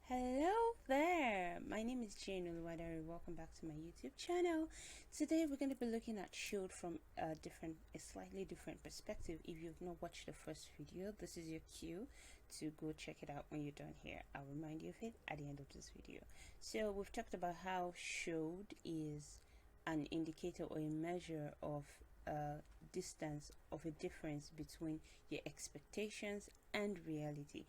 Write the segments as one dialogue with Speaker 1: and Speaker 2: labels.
Speaker 1: Hello there, my name is Jane Oluwadari. Welcome back to my YouTube channel. Today we're going to be looking at shield from a slightly different perspective. If you've not watched the first video, this is your cue to go check it out when you're done here. I'll remind you of it at the end of this video. So we've talked about how shield is an indicator or a measure of distance of a difference between your expectations and reality.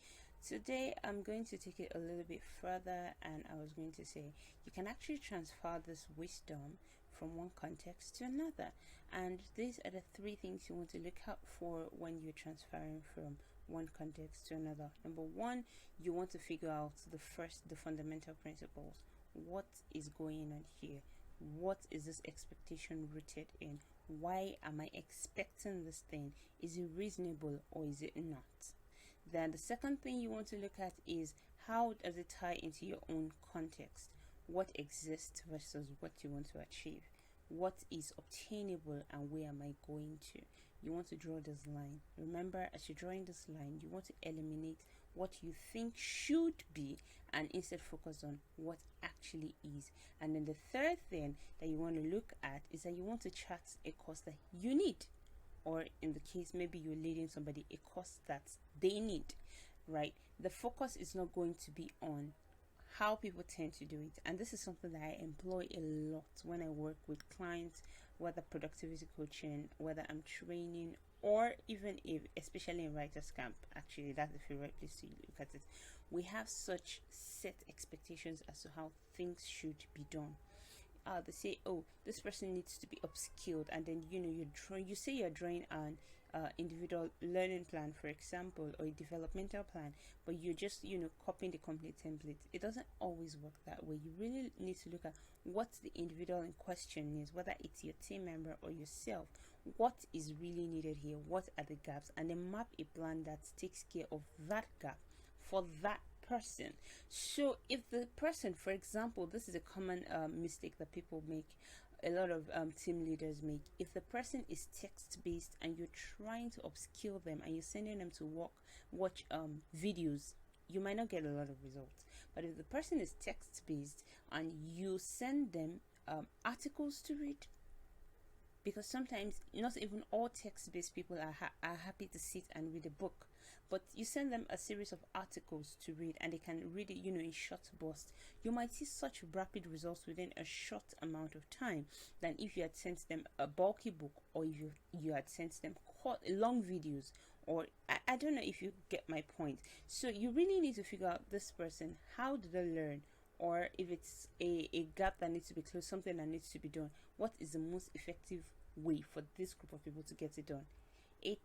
Speaker 1: Today I'm going to take it a little bit further, and I was going to say you can actually transfer this wisdom from one context to another, and these are the three things you want to look out for when you're transferring from one context to another. Number one, you want to figure out the fundamental principles. What is going on here? What is this expectation rooted in? Why am I expecting this thing? Is it reasonable or is it not? Then the second thing you want to look at is how does it tie into your own context? What exists versus what you want to achieve? What is obtainable and where am I going to? You want to draw this line. Remember, as you're drawing this line, you want to eliminate what you think should be and instead focus on what actually is. And then the third thing that you want to look at is that you want to chart a course that you need, or in the case maybe you're leading somebody, a course that they need, right? The focus is not going to be on how people tend to do it, and this is something that I employ a lot when I work with clients, whether productivity coaching, whether I'm training, or even if, especially in writers camp, actually that's the favorite place to look at it. We have such set expectations as to how things should be done. They say, oh, this person needs to be upskilled, and then you say you're drawing an individual learning plan, for example, or a developmental plan, but you're just copying the complete template. It doesn't always work that way. You really need to look at what the individual in question needs, whether it's your team member or yourself. What is really needed here? What are the gaps? And then map a plan that takes care of that gap for that person. So if the person, for example, this is a common mistake that people make, a lot of team leaders make. If the person is text based and you're trying to upskill them and you're sending them to watch videos, you might not get a lot of results. But if the person is text based and you send them articles to read, because sometimes not even all text-based people are happy to sit and read a book, but you send them a series of articles to read and they can read it in short bursts. You might see such rapid results within a short amount of time than if you had sent them a bulky book, or if you had sent them long videos, or I don't know if you get my point. So you really need to figure out this person, how did they learn? Or if it's a gap that needs to be closed, something that needs to be done, what is the most effective way for this group of people to get it done? It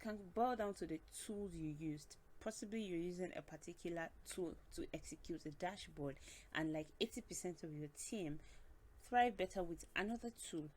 Speaker 1: can boil down to the tools you used. Possibly you're using a particular tool to execute a dashboard, and like 80% of your team thrive better with another tool.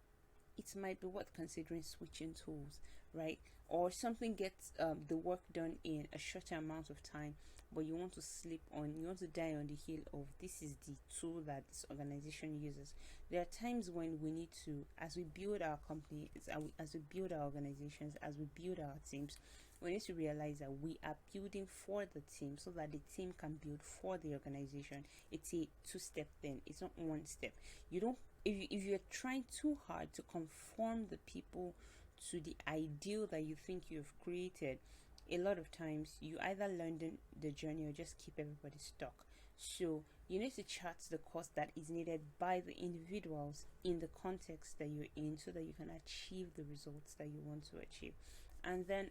Speaker 1: It might be worth considering switching tools, right? Or something gets the work done in a shorter amount of time, but you want to die on the hill of this is the tool that this organization uses. There are times when we need to, as we build our company, as we build our organizations, as we build our teams, we need to realize that we are building for the team so that the team can build for the organization. It's a two-step thing. It's not one step. You don't if you're trying too hard to conform the people to the ideal that you think you've created, a lot of times you either learn the journey or just keep everybody stuck. So you need to chart the course that is needed by the individuals in the context that you're in, so that you can achieve the results that you want to achieve. And then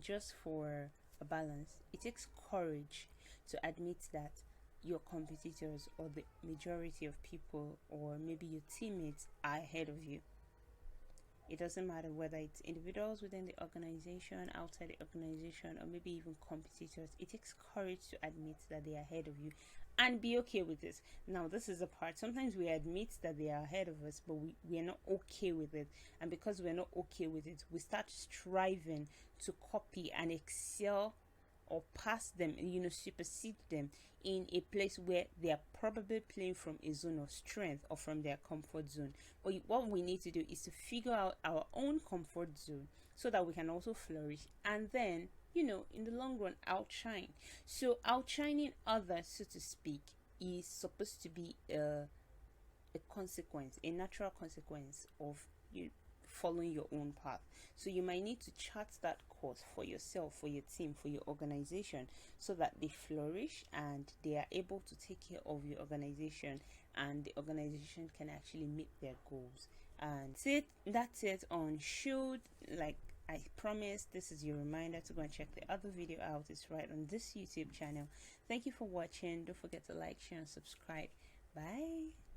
Speaker 1: just for a balance, it takes courage to admit that your competitors or the majority of people, or maybe your teammates, are ahead of you. It doesn't matter whether it's individuals within the organization, outside the organization, or maybe even competitors. It takes courage to admit that they are ahead of you and be okay with this. Now, this is a part. Sometimes we admit that they are ahead of us, but we are not okay with it. And because we're not okay with it, we start striving to copy and excel or pass them, supersede them in a place where they are probably playing from a zone of strength or from their comfort zone. But what we need to do is to figure out our own comfort zone so that we can also flourish, and then in the long run outshine. So outshining others, so to speak, is supposed to be a consequence, a natural consequence of you following your own path. So you might need to chart that course for yourself, for your team, for your organization, so that they flourish and they are able to take care of your organization, and the organization can actually meet their goals. And that's it on should. Like I promised, this is your reminder to go and check the other video out. It's right on this YouTube channel. Thank you for watching. Don't forget to like, share, and subscribe. Bye.